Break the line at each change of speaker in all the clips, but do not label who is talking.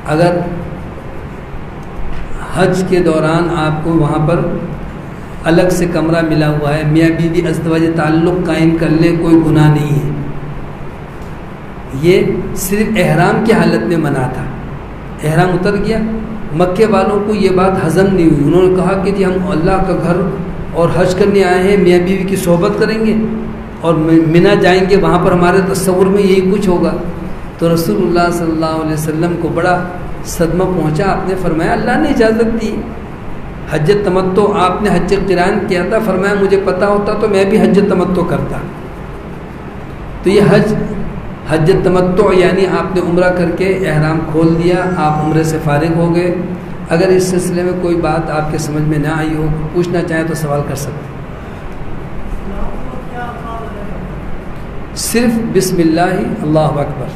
اگر حج کے دوران آپ کو وہاں پر الگ سے کمرہ ملا ہوا ہے، میاں بیوی ازدواج تعلق قائم کر لیں، کوئی گناہ نہیں ہے۔ یہ صرف احرام کی حالت میں منع تھا، احرام اتر گیا، مکے والوں کو یہ بات ہضم نہیں ہوئی، انہوں نے کہا کہ جی ہم اللہ کا گھر اور حج کرنے آئے ہیں، میاں بیوی کی صحبت کریں گے اور منی جائیں گے، وہاں پر ہمارے تصور میں یہی کچھ ہوگا۔ تو رسول اللہ صلی اللہ علیہ وسلم کو بڑا صدمہ پہنچا، آپ نے فرمایا اللہ نے اجازت دی، حج تمتع آپ نے حج قران کیا تھا، فرمایا مجھے پتہ ہوتا تو میں بھی حج تمتع کرتا۔ تو یہ حج تمتع یعنی آپ نے عمرہ کر کے احرام کھول دیا، آپ عمرے سے فارغ ہو گئے۔ اگر اس سلسلے میں کوئی بات آپ کے سمجھ میں نہ آئی ہو، پوچھنا چاہیں تو سوال کر سکتے ہیں۔ صرف بسم اللہ اللہ اکبر۔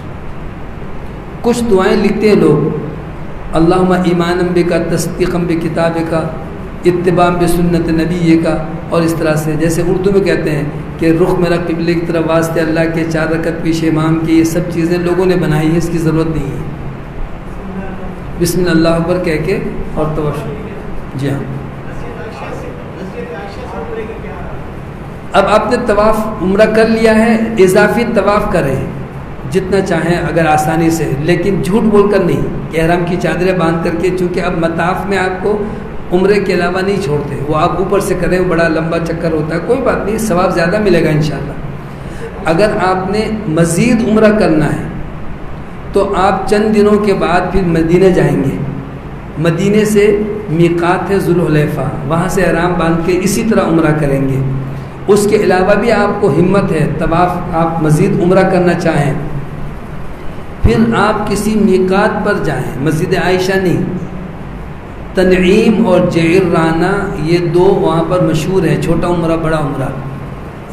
کچھ دعائیں لکھتے ہیں لوگ، اللہم ایمانم بکا تصدیقم بکتابکا اتباعم بسنت نبی کا، اور اس طرح سے جیسے اردو میں کہتے ہیں کہ رخ میرا قبلے کی طرف واسطے اللہ کے 4 رکعت پیش امام کی، یہ سب چیزیں لوگوں نے بنائی ہیں، اس کی ضرورت نہیں ہے۔ بسم اللہ اکبر کہہ کے اور توشل۔ جی ہاں، اب آپ نے طواف عمرہ کر لیا ہے، اضافی طواف کریں جتنا چاہیں اگر آسانی سے، لیکن جھوٹ بول کر نہیں کہ احرام کی چادریں باندھ کر کے، چونکہ اب مطاف میں آپ کو عمرے کے علاوہ نہیں چھوڑتے، وہ آپ اوپر سے کریں، بڑا لمبا چکر ہوتا ہے، کوئی بات نہیں، ثواب زیادہ ملے گا انشاءاللہ۔ اگر آپ نے مزید عمرہ کرنا ہے تو آپ چند دنوں کے بعد پھر مدینہ جائیں گے، مدینے سے میقات ہے ذوالحلیفہ، وہاں سے احرام باندھ کے اسی طرح عمرہ کریں گے۔ اس کے علاوہ بھی آپ کو ہمت ہے، طواف آپ مزید عمرہ کرنا چاہیں، پھر آپ کسی میقات پر جائیں، مسجد عائشہ نہیں، تنعیم اور جعرانہ یہ 2 وہاں پر مشہور ہیں، چھوٹا عمرہ بڑا عمرہ،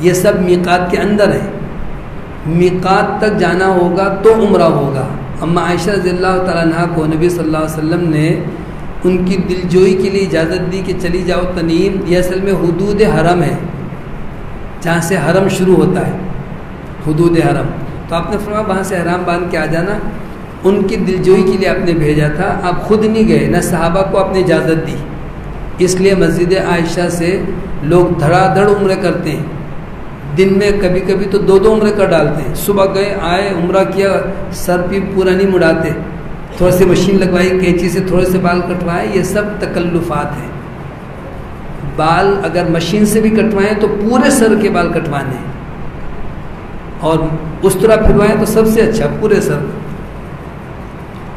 یہ سب میقات کے اندر ہیں، میقات تک جانا ہوگا تو عمرہ ہوگا۔ اما عائشہ رضی اللہ تعالیٰ عنہ کو نبی صلی اللہ علیہ وسلم نے ان کی دلجوئی کے لیے اجازت دی کہ چلی جاؤ تنعیم، یہ اصل میں حدود حرم ہے، جہاں سے حرم شروع ہوتا ہے، حدود حرم، تو آپ نے فرمایا وہاں سے احرام باندھ کے آ جانا۔ ان کی دلجوئی کے لیے آپ نے بھیجا تھا، آپ خود نہیں گئے، نہ صحابہ کو آپ نے اجازت دی، اس لیے مسجد عائشہ سے لوگ دھڑا دھڑ عمرے کرتے ہیں، دن میں کبھی کبھی تو 2 عمرے کر ڈالتے ہیں، صبح گئے آئے عمرہ کیا، سر بھی پورا نہیں مڑاتے، تھوڑے سے مشین لگوائی، قینچی سے تھوڑے سے بال کٹوائے، یہ سب تکلفات ہیں۔ بال اگر مشین سے بھی کٹوائیں تو پورے سر کے بال کٹوانے ہیں، اور اس طرح پھروائیں تو سب سے اچھا، پورے سر۔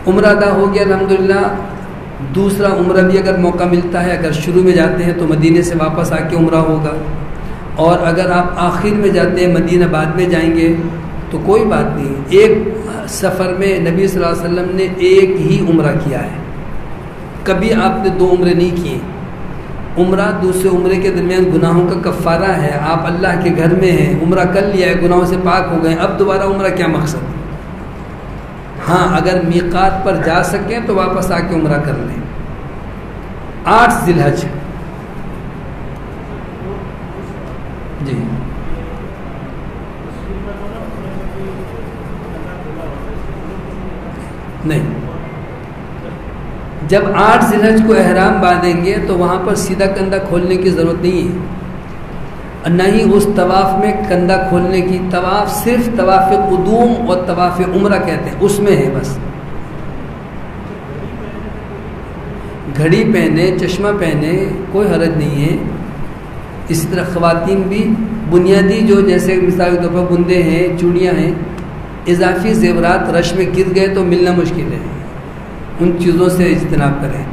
عمرہ ادا ہو گیا الحمدللہ۔ دوسرا عمرہ بھی اگر موقع ملتا ہے، اگر شروع میں جاتے ہیں تو مدینے سے واپس آ کے عمرہ ہوگا، اور اگر آپ آخر میں جاتے ہیں مدینہ بعد میں جائیں گے تو کوئی بات نہیں۔ ایک سفر میں نبی صلی اللہ علیہ وسلم نے ایک ہی عمرہ کیا ہے، کبھی آپ نے 2 عمرے نہیں کیے۔ عمرہ دوسرے عمرے کے درمیان گناہوں کا کفارہ ہے، آپ اللہ کے گھر میں ہیں، عمرہ کر لیا ہے، گناہوں سے پاک ہو گئے، اب دوبارہ عمرہ کیا مقصد؟ ہاں اگر میقات پر جا سکیں تو واپس آ کے عمرہ کر لیں۔ 8 ذی الحج، جی نہیں، جب 8 ذی الحج کو احرام باندھیں گے تو وہاں پر سیدھا کندھا کھولنے کی ضرورت نہیں ہے، نہ ہی اس طواف میں کندھا کھولنے کی۔ طواف صرف طواف قدوم اور طواف عمرہ کہتے ہیں، اس میں ہے بس۔ گھڑی پہنے، چشمہ پہنے، کوئی حرج نہیں ہے۔ اسی طرح خواتین بھی بنیادی جو جیسے مثال کے طور پر بندے ہیں، چوڑیاں ہیں، اضافی زیورات رش میں گر گئے تو ملنا مشکل ہے، ان چیزوں سے اجتناب کریں۔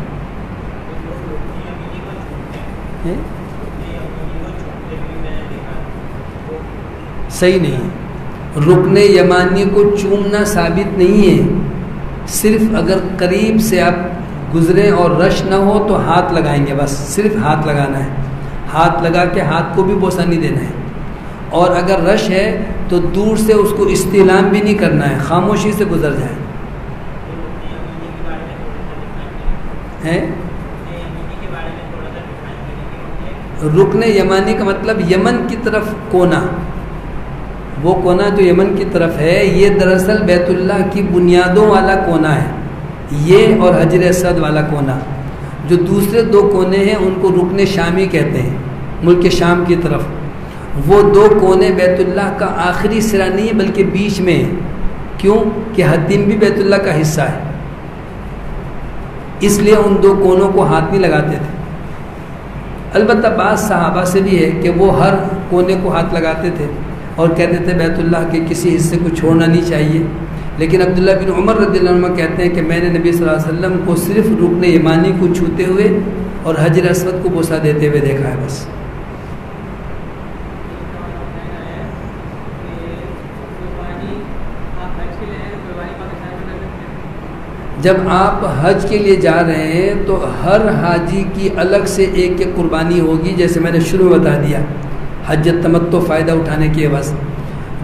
صحیح نہیں، رکن یمانی کو چومنا ثابت نہیں ہے، صرف اگر قریب سے آپ گزریں اور رش نہ ہو تو ہاتھ لگائیں گے، بس صرف ہاتھ لگانا ہے، ہاتھ لگا کے ہاتھ کو بھی بوسہ نہیں دینا ہے، اور اگر رش ہے تو دور سے اس کو استعلام بھی نہیں کرنا ہے، خاموشی سے گزر جائیں۔ رکن یمانی کا مطلب یمن کی طرف کونا، وہ کونا جو یمن کی طرف ہے، یہ دراصل بیت اللہ کی بنیادوں والا کونا ہے، یہ اور حجر اسود والا کونا، جو دوسرے 2 کونے ہیں ان کو رکن شامی کہتے ہیں، ملک شام کی طرف۔ وہ 2 کونے بیت اللہ کا آخری سرا نہیں ہے بلکہ بیچ میں ہے، کیوں کہ حتیم بھی بیت اللہ کا حصہ ہے، اس لیے ان 2 کونوں کو ہاتھ نہیں لگاتے تھے۔ البتہ بعض صحابہ سے بھی ہے کہ وہ ہر کونے کو ہاتھ لگاتے تھے اور کہتے تھے بیت اللہ کے کسی حصے کو چھوڑنا نہیں چاہیے، لیکن عبداللہ بن عمر رضی اللہ عنہ کہتے ہیں کہ میں نے نبی صلی اللہ علیہ وسلم کو صرف رکن یمانی کو چھوتے ہوئے اور حجر اسود کو بوسہ دیتے ہوئے دیکھا ہے بس۔ جب آپ حج کے لیے جا رہے ہیں تو ہر حاجی کی الگ سے ایک قربانی ہوگی، جیسے میں نے شروع میں بتا دیا، حج تمتع فائدہ اٹھانے کی عوض۔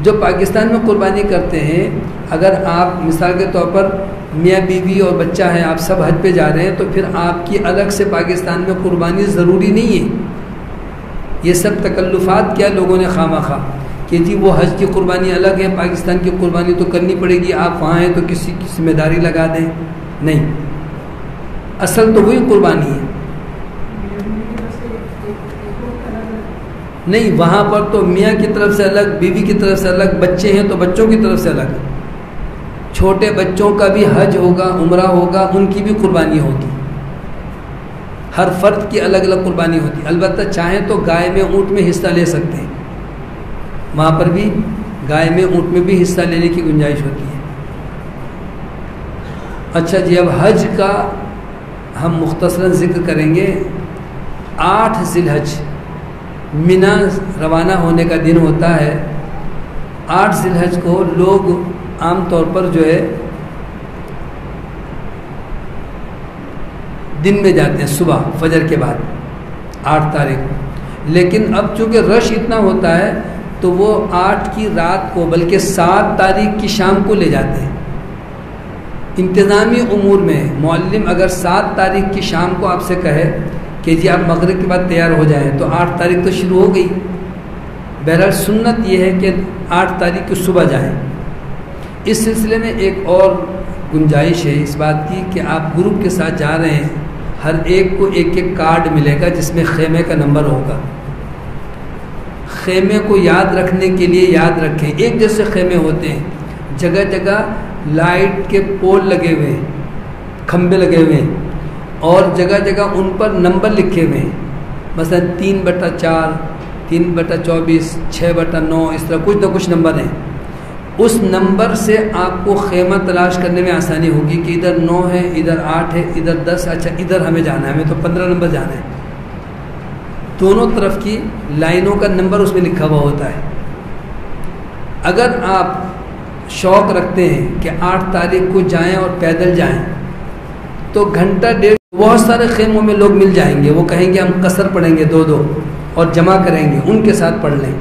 جو پاکستان میں قربانی کرتے ہیں، اگر آپ مثال کے طور پر میاں بیوی اور بچہ ہے، آپ سب حج پہ جا رہے ہیں، تو پھر آپ کی الگ سے پاکستان میں قربانی ضروری نہیں ہے۔ یہ سب تکلفات کیا لوگوں نے خواہ کہ جی وہ حج کی قربانی الگ ہے، پاکستان کی قربانی تو کرنی پڑے گی، آپ وہاں ہیں تو کسی کی ذمہ داری لگا دیں۔ نہیں، اصل تو وہی قربانی ہے۔ نہیں، وہاں پر تو میاں کی طرف سے الگ، بیوی کی طرف سے الگ، بچے ہیں تو بچوں کی طرف سے الگ، چھوٹے بچوں کا بھی حج ہوگا، عمرہ ہوگا، ان کی بھی قربانی ہوگی، ہر فرد کی الگ الگ قربانی ہوتی ہے۔ البتہ چاہیں تو گائے میں اونٹ میں حصہ لے سکتے ہیں، وہاں پر بھی گائے میں اونٹ میں بھی حصہ لینے کی گنجائش ہوتی ہے۔ اچھا جی، اب حج کا ہم مختصراً ذکر کریں گے۔ 8 ذی الحج منا روانہ ہونے کا دن ہوتا ہے۔ 8 ذی الحج کو لوگ عام طور پر جو ہے دن میں جاتے ہیں، صبح فجر کے بعد 8 تاریخ کو، لیکن اب چونکہ رش اتنا ہوتا ہے تو وہ 8 کی رات کو بلکہ 7 تاریخ کی شام کو لے جاتے ہیں۔ انتظامی امور میں معلم اگر 7 تاریخ کی شام کو آپ سے کہے کہ جی آپ مغرب کے بعد تیار ہو جائیں تو 8 تاریخ تو شروع ہو گئی۔ بہرحال سنت یہ ہے کہ 8 تاریخ کو صبح جائیں۔ اس سلسلے میں ایک اور گنجائش ہے اس بات کی کہ آپ گروپ کے ساتھ جا رہے ہیں، ہر ایک کو ایک کارڈ ملے گا جس میں خیمے کا نمبر ہوگا۔ خیمے کو یاد رکھنے کے لیے یاد رکھیں، ایک جیسے خیمے ہوتے ہیں، جگہ جگہ لائٹ کے پول لگے ہوئے ہیں، کھمبے لگے ہوئے ہیں، اور جگہ جگہ ان پر نمبر لکھے ہوئے ہیں، مثلا 3/4، 3/24، 6/9، اس طرح کچھ نہ کچھ نمبر ہیں۔ اس نمبر سے آپ کو خیمہ تلاش کرنے میں آسانی ہوگی کہ ادھر 9 ہے، ادھر 8 ہے، ادھر 10، اچھا ادھر ہمیں جانا ہے، ہمیں تو 15 نمبر جانا ہے۔ دونوں طرف کی لائنوں کا نمبر اس میں لکھا ہوا ہوتا ہے۔ اگر آپ شوق رکھتے ہیں کہ 8 تاریخ کو جائیں اور پیدل جائیں تو گھنٹہ ڈیڑھ بہت سارے خیموں میں لوگ مل جائیں گے، وہ کہیں گے ہم قصر پڑھیں گے 2 اور جمع کریں گے، ان کے ساتھ پڑھ لیں۔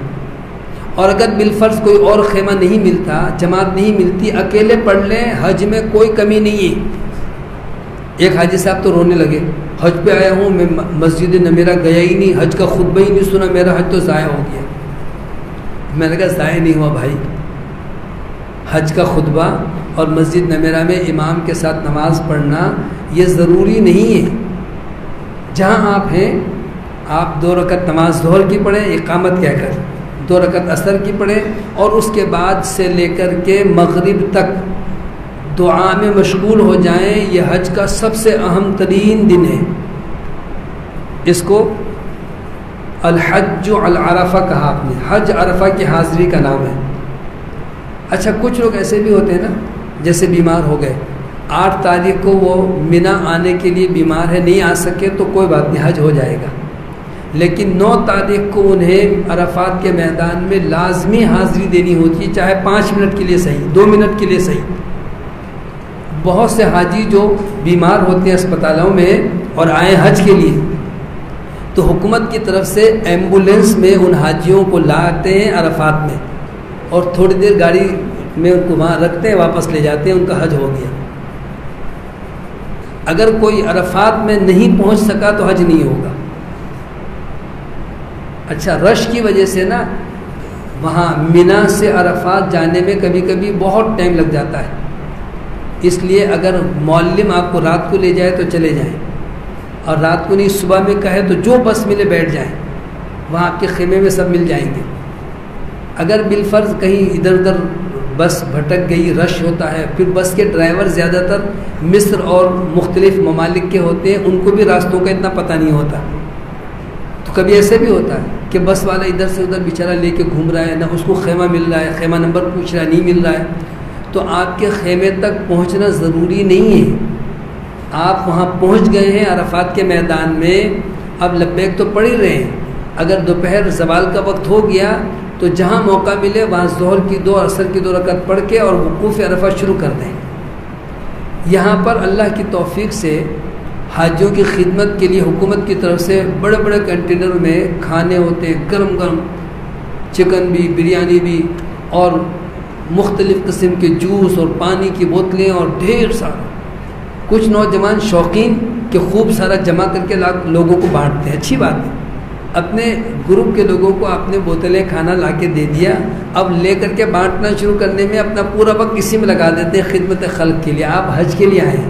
اور اگر بالفرض کوئی اور خیمہ نہیں ملتا، جماعت نہیں ملتی، اکیلے پڑھ لیں، حج میں کوئی کمی نہیں ہے۔ ایک حاجی صاحب تو رونے لگے، حج پہ آیا ہوں میں، مسجد نمیرہ گیا ہی نہیں، حج کا خطبہ ہی نہیں سنا، میرا حج تو ضائع ہو گیا۔ میں نے کہا ضائع نہیں ہوا بھائی، حج کا خطبہ اور مسجد نمیرہ میں امام کے ساتھ نماز پڑھنا یہ ضروری نہیں ہے۔ جہاں آپ ہیں آپ 2 رکعت نماز ظہر کی پڑھیں اقامت کہہ کر، 2 رکعت عصر کی پڑھیں، اور اس کے بعد سے لے کر کے مغرب تک دعا میں مشغول ہو جائیں۔ یہ حج کا سب سے اہم ترین دن ہے، اس کو الحج العرفہ کہا آپ نے، حج عرفہ کی حاضری کا نام ہے۔ اچھا کچھ لوگ ایسے بھی ہوتے ہیں نا، جیسے بیمار ہو گئے، 8 تاریخ کو وہ منا آنے کے لیے بیمار ہے، نہیں آ سکے تو کوئی بات نہیں، حج ہو جائے گا، لیکن 9 تاریخ کو انہیں عرفات کے میدان میں لازمی حاضری دینی ہوتی ہے، چاہے 5 منٹ کے لیے صحیح، 2 منٹ کے لیے صحیح۔ بہت سے حاجی جو بیمار ہوتے ہیں اسپتالوں میں اور آئے حج کے لیے، تو حکومت کی طرف سے ایمبولینس میں ان حاجیوں کو لاتے ہیں عرفات میں، اور تھوڑی دیر گاڑی میں ان کو وہاں رکھتے ہیں، واپس لے جاتے ہیں، ان کا حج ہو گیا۔ اگر کوئی عرفات میں نہیں پہنچ سکا تو حج نہیں ہوگا۔ اچھا رش کی وجہ سے نا وہاں منا سے عرفات جانے میں کبھی کبھی بہت ٹائم لگ جاتا ہے، اس لیے اگر معلم آپ کو رات کو لے جائے تو چلے جائیں، اور رات کو نہیں صبح میں کہے تو جو بس ملے بیٹھ جائیں، وہاں آپ کے خیمے میں سب مل جائیں گے۔ اگر بالفرض کہیں ادھر ادھر بس بھٹک گئی، رش ہوتا ہے، پھر بس کے ڈرائیور زیادہ تر مصر اور مختلف ممالک کے ہوتے ہیں، ان کو بھی راستوں کا اتنا پتہ نہیں ہوتا، تو کبھی ایسے بھی ہوتا ہے کہ بس والا ادھر سے ادھر بیچارہ لے کے گھوم رہا ہے، نہ اس کو خیمہ مل رہا ہے، خیمہ نمبر پوچھ رہا ہے، نہیں مل رہا ہے، تو آپ کے خیمے تک پہنچنا ضروری نہیں ہے۔ آپ وہاں پہنچ گئے ہیں عرفات کے میدان میں، اب لبیک تو پڑھ ہی رہے ہیں، اگر دوپہر زوال کا وقت ہو گیا تو جہاں موقع ملے وہاں ظہر کی 2 عصر کی 2 رکعت پڑھ کے اور وقوف عرفہ شروع کر دیں۔ یہاں پر اللہ کی توفیق سے حاجیوں کی خدمت کے لیے حکومت کی طرف سے بڑے بڑے کنٹینر میں کھانے ہوتے ہیں، گرم گرم چکن بھی، بریانی بھی، اور مختلف قسم کے جوس اور پانی کی بوتلیں اور ڈھیر سارا۔ کچھ نوجوان شوقین کہ خوب سارا جمع کر کے لوگوں کو بانٹتے ہیں، اچھی بات ہے، اپنے گروپ کے لوگوں کو آپ نے بوتلیں کھانا لا کے دے دیا، اب لے کر کے بانٹنا شروع کرنے میں اپنا پورا وقت اسی میں لگا دیتے ہیں خدمت خلق کے لیے۔ آپ حج کے لیے آئے ہیں،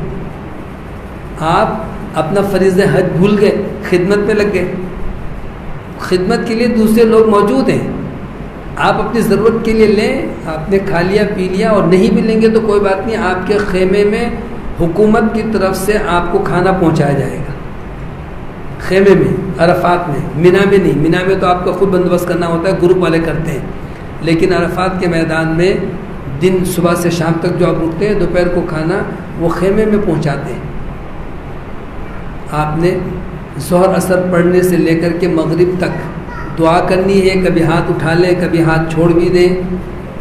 آپ اپنا فریضہ حج بھول گئے، خدمت میں لگ گئے، خدمت کے لیے دوسرے لوگ موجود ہیں، آپ اپنی ضرورت کے لیے لیں، آپ نے کھا لیا پی لیا، اور نہیں بھی لیں گے تو کوئی بات نہیں، آپ کے خیمے میں حکومت کی طرف سے آپ کو کھانا پہنچایا جائے گا، خیمے میں، عرفات میں، مینا میں نہیں، مینا میں تو آپ کا خود بندوبست کرنا ہوتا ہے، گروپ والے کرتے ہیں، لیکن عرفات کے میدان میں دن صبح سے شام تک جو آپ رکتے ہیں، دوپہر کو کھانا وہ خیمے میں پہنچاتے ہیں۔ آپ نے ظہر اثر پڑھنے سے لے کر کے مغرب تک دعا کرنی ہے، کبھی ہاتھ اٹھا لیں، کبھی ہاتھ چھوڑ بھی دیں،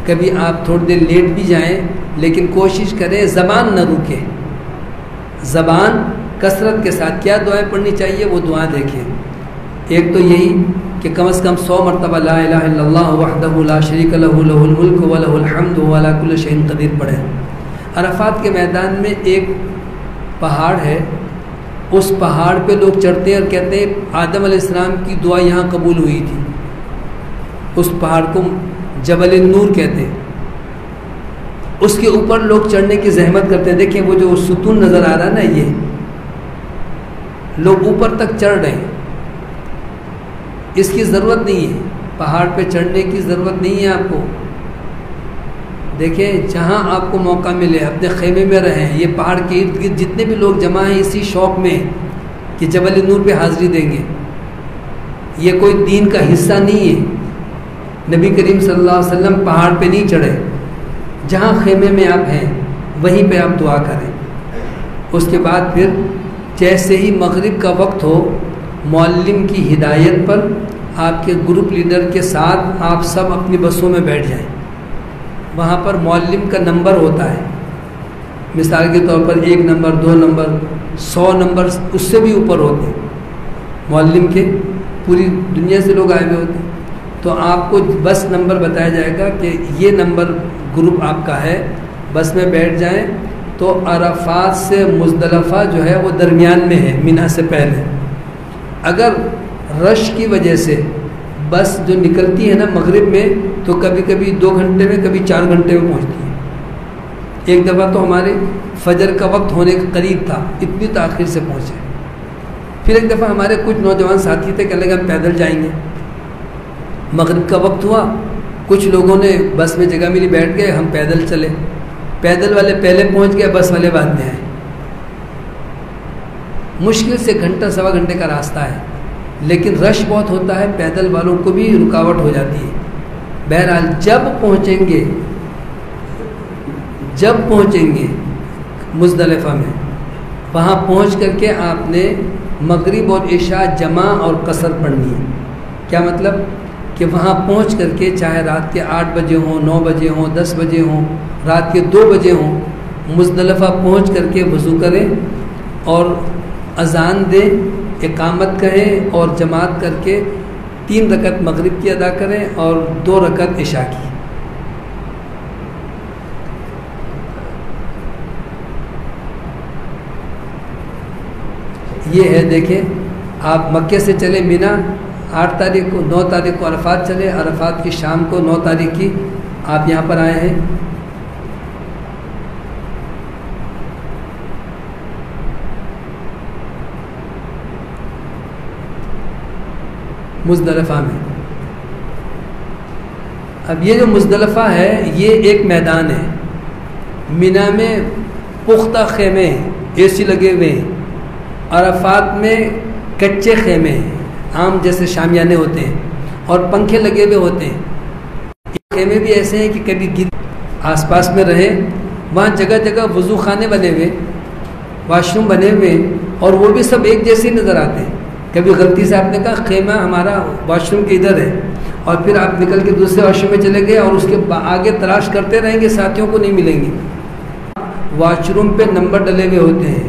کبھی آپ تھوڑی دیر لیٹ بھی جائیں، لیکن کوشش کریں زبان نہ رکے، زبان کثرت کے ساتھ کیا دعائیں پڑھنی چاہیے وہ دعائیں دیکھیں۔ ایک تو یہی کہ کم از کم 100 مرتبہ لا الہ الا اللہ وحدہ لا شریک لہ لہ الملک ولہ الحمد وهو علی کل شیء قدیر پڑھیں۔ عرفات کے میدان میں ایک پہاڑ ہے، اس پہاڑ پہ لوگ چڑھتے ہیں اور کہتے ہیں آدم علیہ السلام کی دعا یہاں قبول ہوئی تھی، اس پہاڑ کو جبل النور کہتے ہیں، اس کے اوپر لوگ چڑھنے کی زحمت کرتے ہیں۔ دیکھیں وہ جو ستون نظر آ رہا ہے نا، یہ لوگ اوپر تک چڑھ رہے ہیں، اس کی ضرورت نہیں ہے، پہاڑ پہ چڑھنے کی ضرورت نہیں ہے آپ کو۔ دیکھیں جہاں آپ کو موقع ملے اپنے خیمے میں رہیں، یہ پہاڑ کے ارد گرد جتنے بھی لوگ جمع ہیں اسی شوق میں کہ جبل نور پہ حاضری دیں گے، یہ کوئی دین کا حصہ نہیں ہے۔ نبی کریم صلی اللہ علیہ وسلم پہاڑ پہ نہیں چڑھے، جہاں خیمے میں آپ ہیں وہیں پہ آپ دعا کریں۔ اس کے بعد پھر جیسے ہی مغرب کا وقت ہو، معلم کی ہدایت پر آپ کے گروپ لیڈر کے ساتھ آپ سب اپنی بسوں میں بیٹھ جائیں۔ وہاں پر معلم کا نمبر ہوتا ہے، مثال کے طور پر 1 نمبر 2 نمبر 100 نمبر اس سے بھی اوپر ہوتے ہیں معلم کے، پوری دنیا سے لوگ آئے ہوئے ہوتے ہیں، تو آپ کو بس نمبر بتایا جائے گا کہ یہ نمبر گروپ آپ کا ہے، بس میں بیٹھ جائیں۔ تو عرفات سے مزدلفہ جو ہے وہ درمیان میں ہے، مینا سے پہلے۔ اگر رش کی وجہ سے بس جو نکلتی ہے نا مغرب میں، تو کبھی کبھی 2 گھنٹے میں، کبھی 4 گھنٹے میں پہنچتی ہے۔ ایک دفعہ تو ہمارے فجر کا وقت ہونے کے قریب تھا، اتنی تاخیر سے پہنچے۔ پھر ایک دفعہ ہمارے کچھ نوجوان ساتھی تھے، کہنے لگے ہم پیدل جائیں گے۔ مغرب کا وقت ہوا، کچھ لوگوں نے بس میں جگہ ملی بیٹھ گئے، ہم پیدل چلے، پیدل والے پہلے پہنچ گئے، بس والے بعد میں آئے۔ مشکل سے گھنٹہ سوا گھنٹے کا راستہ ہے، لیکن رش بہت ہوتا ہے، پیدل والوں کو بھی رکاوٹ ہو جاتی ہے۔ بہرحال جب پہنچیں گے مزدلفہ میں، وہاں پہنچ کر کے آپ نے مغرب اور عشاء جمع اور قصر پڑھنی ہے۔ کیا مطلب کہ وہاں پہنچ کر کے چاہے رات کے 8 بجے ہوں، 9 بجے ہوں، 10 بجے ہوں، رات کے 2 بجے ہوں، مزدلفہ پہنچ کر کے وضو کریں اور اذان دیں، اقامت کہیں اور جماعت کر کے 3 رکعت مغرب کی ادا کریں اور 2 رکعت عشاء کی۔ یہ ہے، دیکھیں آپ مکے سے چلے مینا، 8 تاریخ کو، 9 تاریخ کو عرفات چلے، عرفات کی شام کو 9 تاریخ کی آپ یہاں پر آئے ہیں۔ مزدلفہ میں. اب یہ جو مزدلفہ ہے یہ ایک میدان ہے. مینا میں پختہ خیمے ہیں، اے سی لگے ہوئے ہیں. عرفات میں کچے خیمے ہیں، عام جیسے شامیانے ہوتے ہیں، اور پنکھے لگے ہوئے ہوتے ہیں. یہ خیمے بھی ایسے ہیں کہ کبھی گر آس پاس میں رہے. وہاں جگہ جگہ وضو خانے بنے ہوئے، واش روم بنے ہوئے، اور وہ بھی سب ایک جیسے نظر آتے ہیں. کبھی غلطی سے آپ نے کہا خیمہ ہمارا واش روم کے ادھر ہے، اور پھر آپ نکل کے دوسرے واش روم میں چلے گئے اور اس کے آگے تلاش کرتے رہیں گے، ساتھیوں کو نہیں ملیں گے. واش روم پہ نمبر ڈلے ہوئے ہوتے ہیں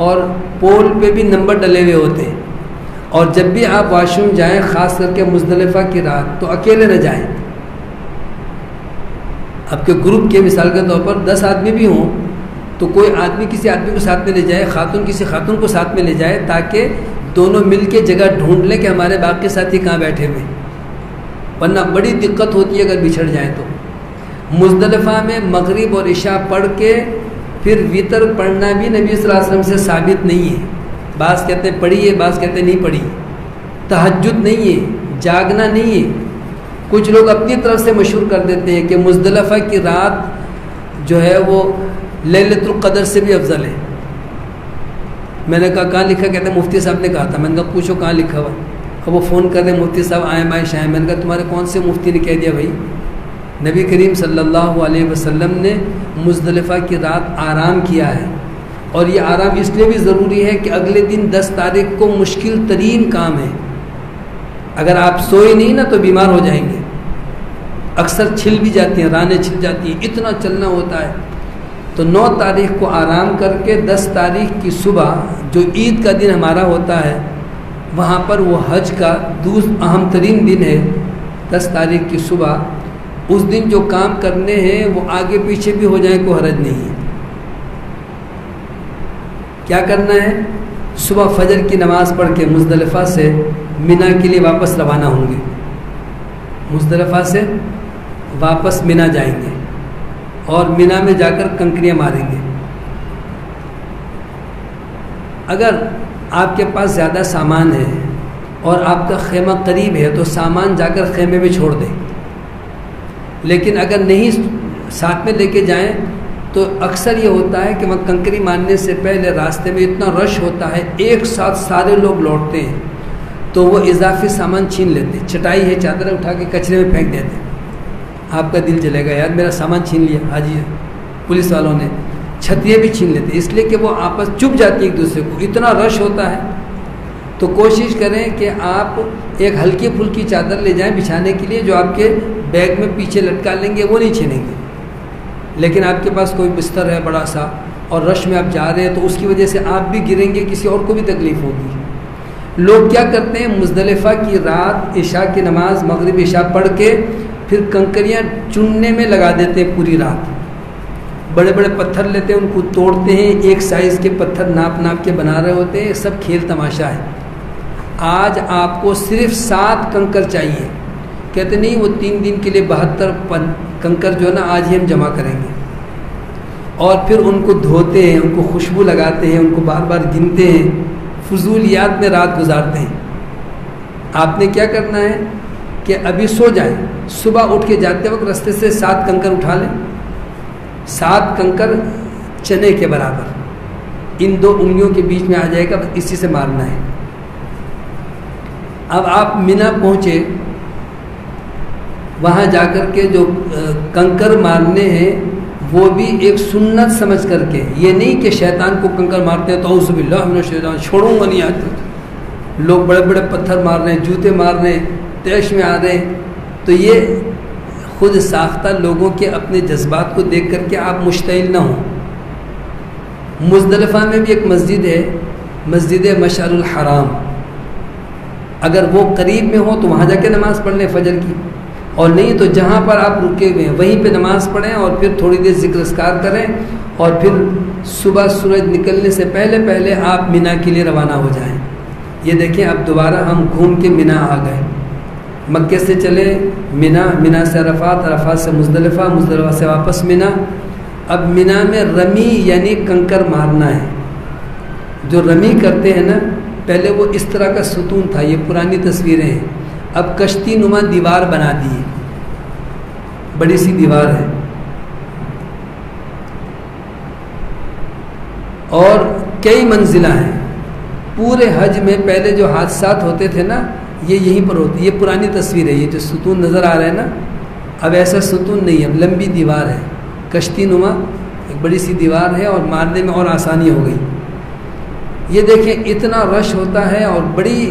اور پول پہ بھی نمبر ڈلے ہوئے ہوتے ہیں. اور جب بھی آپ واش روم جائیں، خاص کر کے مزدلفہ کی رات، تو اکیلے نہ جائیں. آپ کے گروپ کے مثال کے طور پر 10 آدمی بھی ہوں تو کوئی آدمی کسی آدمی کو ساتھ میں لے جائے، خاتون کسی خاتون کو ساتھ میں لے جائے، تاکہ دونوں مل کے جگہ ڈھونڈ لیں کہ ہمارے باقی ساتھی کہاں بیٹھے ہوئے، ورنہ بڑی دقت ہوتی ہے اگر بچھڑ جائیں تو. مزدلفہ میں مغرب اور عشاء پڑھ کے پھر وطر پڑھنا بھی نبی صلی اللہ علیہ وسلم سے ثابت نہیں ہے. بعض کہتے ہیں پڑھی ہے، بعض کہتے ہیں نہیں پڑھی. تہجد نہیں ہے، جاگنا نہیں ہے. کچھ لوگ اپنی طرف سے مشہور کر دیتے ہیں کہ مزدلفہ کی رات جو ہے وہ لیلۃ القدر سے بھی افضل ہے. میں نے کہا کہاں لکھا؟ کہتے ہیں مفتی صاحب نے کہا تھا. میں نے کہا پوچھو کہاں لکھا ہوا. اب وہ فون کر رہے مفتی صاحب آئیں عائشہ آئیں. میں نے کہا تمہارے کون سے مفتی نے کہہ دیا بھائی؟ نبی کریم صلی اللہ علیہ وسلم نے مزدلفہ کی رات آرام کیا ہے، اور یہ آرام اس لیے بھی ضروری ہے کہ اگلے دن 10 تاریخ کو مشکل ترین کام ہے. اگر آپ سوئے نہیں نا تو بیمار ہو جائیں گے. اکثر چھل بھی جاتی ہیں، رانیں چھل جاتی ہیں، اتنا چلنا ہوتا ہے. تو 9 تاریخ کو آرام کر کے 10 تاریخ کی صبح جو عید کا دن ہمارا ہوتا ہے، وہاں پر وہ حج کا اہم ترین دن ہے. 10 تاریخ کی صبح اس دن جو کام کرنے ہیں وہ آگے پیچھے بھی ہو جائیں کوئی حرج نہیں ہے. کیا کرنا ہے؟ صبح فجر کی نماز پڑھ کے مزدلفہ سے مینا کے لیے واپس روانہ ہوں گے. مزدلفہ سے واپس مینا جائیں گے اور مینا میں جا کر کنکریاں ماریں گے. اگر آپ کے پاس زیادہ سامان ہے اور آپ کا خیمہ قریب ہے تو سامان جا کر خیمے میں چھوڑ دیں. لیکن اگر نہیں ساتھ میں لے کے جائیں تو اکثر یہ ہوتا ہے کہ وہاں کنکری مارنے سے پہلے راستے میں اتنا رش ہوتا ہے، ایک ساتھ سارے لوگ لوٹتے ہیں، تو وہ اضافی سامان چھین لیتے. چٹائی ہے، چادریں اٹھا کے کچرے میں پھینک دیتے. آپ کا دل چلے گا یار میرا سامان چھین لیا حاجی پولیس والوں نے. چھتریاں بھی چھین لیتے اس لیے کہ وہ آپس چپ جاتی ایک دوسرے کو، اتنا رش ہوتا ہے. تو کوشش کریں کہ آپ ایک ہلکی پھلکی چادر لے جائیں بچھانے کے لیے، جو آپ کے بیگ میں پیچھے لٹکا لیں گے، وہ نہیں چھینیں گے. لیکن آپ کے پاس کوئی بستر ہے بڑا سا اور رش میں آپ جا رہے ہیں تو اس کی وجہ سے آپ بھی گریں گے، کسی اور کو بھی تکلیف ہوگی. لوگ کیا کرتے ہیں؟ مزدلفہ کی رات عشاء کی نماز مغرب عشاء پڑھ کے پھر کنکریاں چننے میں لگا دیتے ہیں پوری رات. بڑے بڑے پتھر لیتے ہیں، ان کو توڑتے ہیں، ایک سائز کے پتھر ناپ ناپ کے بنا رہے ہوتے ہیں. سب کھیل تماشا ہے. آج آپ کو صرف 7 کنکر چاہیے. کہتے نہیں وہ 3 دن کے لیے 72 کنکر جو ہے نا آج ہی ہم جمع کریں گے. اور پھر ان کو دھوتے ہیں، ان کو خوشبو لگاتے ہیں، ان کو بار بار گنتے ہیں، فضولیات میں رات گزارتے ہیں. آپ نے کیا کرنا ہے کہ ابھی سو جائیں، صبح اٹھ کے جاتے وقت رستے سے 7 کنکر اٹھا لیں. 7 کنکر چنے کے برابر ان 2 انگلیوں کے بیچ میں آ جائے گا، اسی سے مارنا ہے. اب آپ مینا پہنچے، وہاں جا کر کے جو کنکر مارنے ہیں وہ بھی ایک سنت سمجھ کر کے، یہ نہیں کہ شیطان کو کنکر مارتے ہیں تو اعوذ باللہ من الشیطان چھوڑوں گا نہیں آتے. لوگ بڑے بڑے پتھر مار رہے ہیں، جوتے مار رہے ہیں، تیش میں آ رہے ہیں. تو یہ خود ساختہ لوگوں کے اپنے جذبات کو دیکھ کر کے آپ مشتعل نہ ہوں. مزدلفہ میں بھی ایک مسجد ہے، مسجد مشعر الحرام. اگر وہ قریب میں ہو تو وہاں جا کے نماز پڑھ لیں فجر کی، اور نہیں تو جہاں پر آپ رکے ہوئے ہیں وہیں پہ نماز پڑھیں اور پھر تھوڑی دیر ذکر اذکار کریں، اور پھر صبح سورج نکلنے سے پہلے پہلے آپ مینا کے لیے روانہ ہو جائیں. یہ دیکھیں اب دوبارہ ہم گھوم کے مینا آ گئے. مکے سے چلے مینا، مینا سے عرفات، عرفات سے مزدلفہ، مزدلفہ سے واپس مینا. اب مینا میں رمی یعنی کنکر مارنا ہے. جو رمی کرتے ہیں نا، پہلے وہ اس طرح کا ستون تھا، یہ پرانی تصویریں ہیں. اب کشتی نما دیوار بنا دی ہے، بڑی سی دیوار ہے، اور کئی منزلیں ہیں۔ پورے حج میں پہلے جو حادثات ہوتے تھے نا، یہ یہیں پر ہوتے، یہ پرانی تصویر ہے، یہ جو ستون نظر آ رہا ہے نا، اب ایسا ستون نہیں ہے، اب لمبی دیوار ہے، کشتی نما ایک بڑی سی دیوار ہے، اور مارنے میں اور آسانی ہو گئی۔ یہ دیکھیں اتنا رش ہوتا ہے، اور بڑی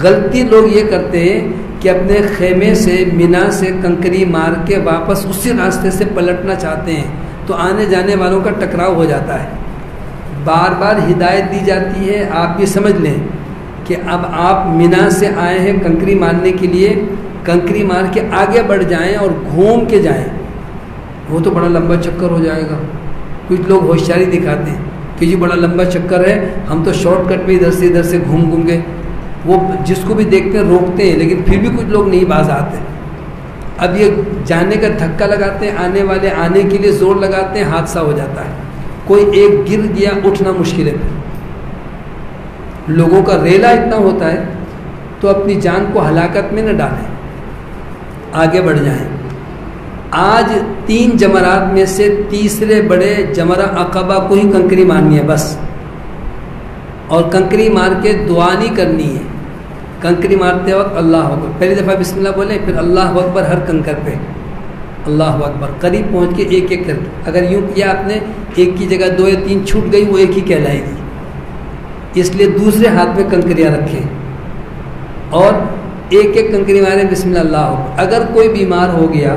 غلطی لوگ یہ کرتے ہیں کہ اپنے خیمے سے مینا سے کنکری مار کے واپس اسی راستے سے پلٹنا چاہتے ہیں، تو آنے جانے والوں کا ٹکراؤ ہو جاتا ہے۔ بار بار ہدایت دی جاتی ہے، آپ یہ سمجھ لیں کہ اب آپ مینا سے آئے ہیں کنکری مارنے کے لیے، کنکری مار کے آگے بڑھ جائیں اور گھوم کے جائیں، وہ تو بڑا لمبا چکر ہو جائے گا۔ کچھ لوگ ہوشیاری دکھاتے ہیں کہ جی بڑا لمبا چکر ہے، ہم تو شارٹ کٹ میں ادھر سے گھوم کے، وہ جس کو بھی دیکھتے ہیں روکتے ہیں، لیکن پھر بھی کچھ لوگ نہیں باز آتے۔ اب یہ جانے کا دھکا لگاتے ہیں، آنے والے آنے کے لیے زور لگاتے ہیں، حادثہ ہو جاتا ہے، کوئی ایک گر گیا، اٹھنا مشکل ہے۔ لوگوں کا ریلا اتنا ہوتا ہے، تو اپنی جان کو ہلاکت میں نہ ڈالیں، آگے بڑھ جائیں۔ آج 3 جمرات میں سے تیسرے بڑے جمرہ عقبہ کو ہی کنکری مارنی ہے بس، اور کنکری مار کے دعا نہیں کرنی ہے۔ کنکری مارتے وقت اللہ اکبر، پہلی دفعہ بسم اللہ بولیں، پھر اللہ اکبر ہر کنکر پہ، اللہ اکبر، قریب پہنچ کے ایک ایک کر کے۔ اگر یوں کیا آپ نے، ایک کی جگہ 2 یا 3 چھوٹ گئی، وہ ایک ہی کہلائے گی، اس لیے دوسرے ہاتھ میں کنکریاں رکھیں اور ایک ایک کنکری ماریں، بسم اللہ اللہ اکبر۔ اگر کوئی بیمار ہو گیا،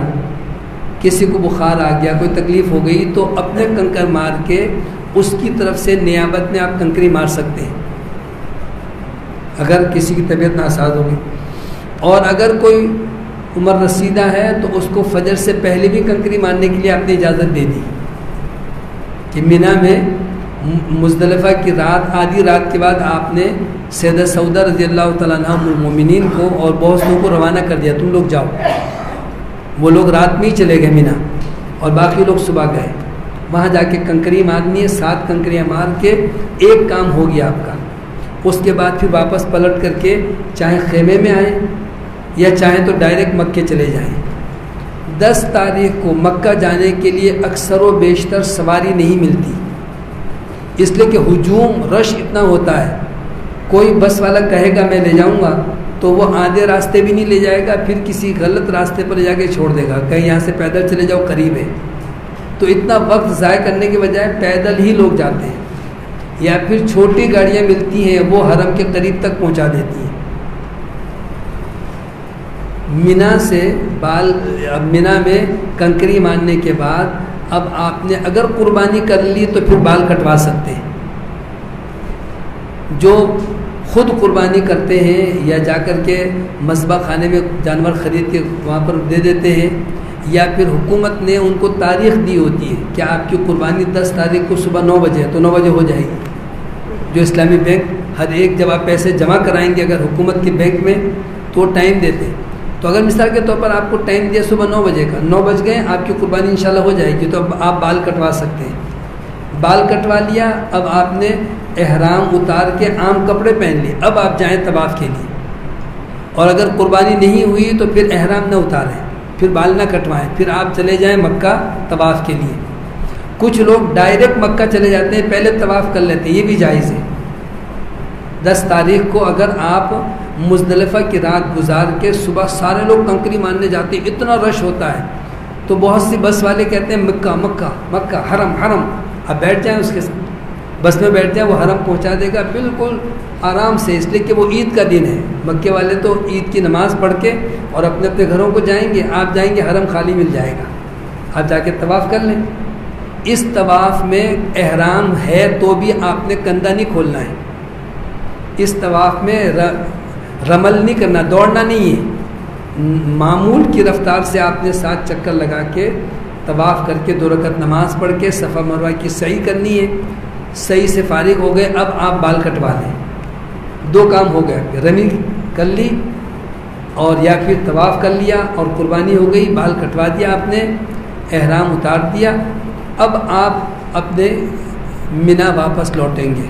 کسی کو بخار آ گیا، کوئی تکلیف ہو گئی، تو اپنے کنکر مار کے اس کی طرف سے نیابت میں آپ کنکری مار سکتے ہیں، اگر کسی کی طبیعت ناساز ہوگی۔ اور اگر کوئی عمر رسیدہ ہے تو اس کو فجر سے پہلے بھی کنکری مارنے کے لیے آپ نے اجازت دے دی کہ مینا میں مزدلفہ کی رات، آدھی رات کے بعد آپ نے سیدہ سعودہ رضی اللہ تعالیٰ عنہ ام المومنین کو اور بہت لوگوں کو روانہ کر دیا، تم لوگ جاؤ۔ وہ لوگ رات میں ہی چلے گئے مینا، اور باقی لوگ صبح گئے، وہاں جا کے کنکری مارنی ہے، 7 کنکریاں مار کے ایک کام ہو گیا آپ کا۔ اس کے بعد پھر واپس پلٹ کر کے چاہے خیمے میں آئیں یا چاہیں تو ڈائریکٹ مکے چلے جائیں۔ 10 تاریخ کو مکہ جانے کے لیے اکثر و بیشتر سواری نہیں ملتی، اس لیے کہ ہجوم رش اتنا ہوتا ہے، کوئی بس والا کہے گا میں لے جاؤں گا تو وہ آدھے راستے بھی نہیں لے جائے گا، پھر کسی غلط راستے پر لے جا کے چھوڑ دے گا، کہیں یہاں سے پیدل چلے جاؤ قریب ہے۔ تو اتنا وقت ضائع کرنے کے بجائے پیدل ہی لوگ جاتے ہیں، یا پھر چھوٹی گاڑیاں ملتی ہیں وہ حرم کے قریب تک پہنچا دیتی ہیں۔ مینا سے مینا میں کنکری مارنے کے بعد اب آپ نے اگر قربانی کر لی تو پھر بال کٹوا سکتے ہیں۔ جو خود قربانی کرتے ہیں یا جا کر کے مذبح خانے میں جانور خرید کے وہاں پر دے دیتے ہیں، یا پھر حکومت نے ان کو تاریخ دی ہوتی ہے کہ آپ کی قربانی 10 تاریخ کو صبح 9 بجے ہے تو 9 بجے ہو جائے گی۔ جو اسلامی بینک ہر ایک جب آپ پیسے جمع کرائیں گے اگر حکومت کے بینک میں تو وہ ٹائم دیتے ہیں، تو اگر مثال کے طور پر آپ کو ٹائم دیا صبح 9 بجے کا، 9 بج گئے آپ کی قربانی انشاءاللہ ہو جائے گی، تو اب آپ بال کٹوا سکتے ہیں۔ بال کٹوا لیا، اب آپ نے احرام اتار کے عام کپڑے پہن لیے، اب آپ جائیں طواف کے لیے، اور اگر قربانی نہیں ہوئی تو پھر احرام نہ اتاریں، پھر بال نہ کٹوائیں، پھر آپ چلے جائیں مکہ طواف کے لیے۔ کچھ لوگ ڈائریکٹ مکہ چلے جاتے ہیں، پہلے طواف کر لیتے ہیں، یہ بھی جائز ہے۔ 10 تاریخ کو اگر آپ مزدلفہ کی رات گزار کے صبح سارے لوگ کنکری مارنے جاتے ہیں، اتنا رش ہوتا ہے، تو بہت سی بس والے کہتے ہیں مکہ مکہ مکہ، حرم حرم، آپ بیٹھ جائیں اس کے ساتھ، بس میں بیٹھ جائیں، وہ حرم پہنچا دے گا بالکل آرام سے، اس لیے کہ وہ عید کا دن ہے۔ مکے والے تو عید کی نماز پڑھ کے اور اپنے اپنے گھروں کو جائیں گے، آپ جائیں گے حرم خالی مل جائے گا، آپ جا کے طواف کر لیں۔ اس طواف میں احرام ہے تو بھی آپ نے کندھا نہیں کھولنا ہے، اس طواف میں رمل نہیں کرنا، دوڑنا نہیں ہے، معمول کی رفتار سے آپ نے 7 چکر لگا کے طواف کر کے 2 رکعت نماز پڑھ کے صفا مروہ کی سعی کرنی ہے۔ سعی سے فارغ ہو گئے، اب آپ بال کٹوا لیں، 2 کام ہو گئے، رمی کر لی اور یا پھر طواف کر لیا اور قربانی ہو گئی، بال کٹوا دیا آپ نے، احرام اتار دیا۔ اب آپ اپنے مینا واپس لوٹیں گے،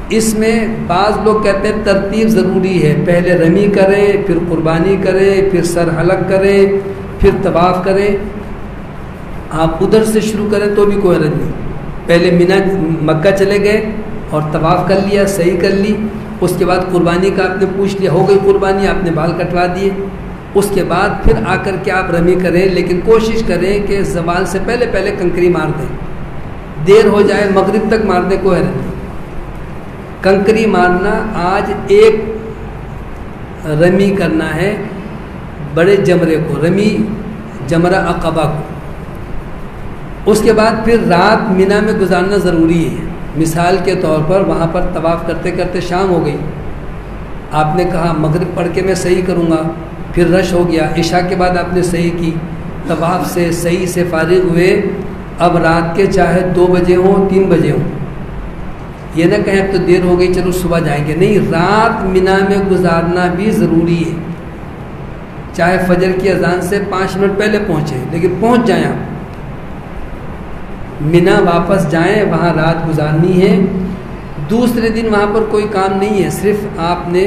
اس میں بعض لوگ کہتے ہیں ترتیب ضروری ہے، پہلے رمی کریں، پھر قربانی کریں، پھر سر حلق کریں، پھر طواف کریں۔ آپ ادھر سے شروع کریں تو بھی کوئی حرج نہیں، پہلے مینا مکہ چلے گئے اور طواف کر لیا، صحیح کر لی، اس کے بعد قربانی کا آپ نے پوچھ لیا، ہو گئی قربانی، آپ نے بال کٹوا دیے، اس کے بعد پھر آ کر کے آپ رمی کریں، لیکن کوشش کریں کہ زوال سے پہلے پہلے کنکری مار دیں، دیر ہو جائے مغرب تک مار دیں کوئی حرج نہیں۔ کنکری مارنا آج ایک رمی کرنا ہے بڑے جمرے کو، رمی جمرہ عقبہ کو، اس کے بعد پھر رات مینا میں گزارنا ضروری ہے۔ مثال کے طور پر وہاں پر طواف کرتے کرتے شام ہو گئی، آپ نے کہا مغرب پڑھ کے میں صحیح کروں گا، پھر رش ہو گیا، عشاء کے بعد آپ نے صحیح کی، طواف سے صحیح سے فارغ ہوئے، اب رات کے چاہے 2 بجے ہوں 3 بجے ہوں، یہ نہ کہیں اب تو دیر ہو گئی چلو صبح جائیں گے، نہیں، رات مینا میں گزارنا بھی ضروری ہے، چاہے فجر کی اذان سے 5 منٹ پہلے پہنچیں، لیکن پہنچ جائیں آپ مینا، واپس جائیں، وہاں رات گزارنی ہے۔ دوسرے دن وہاں پر کوئی کام نہیں ہے، صرف آپ نے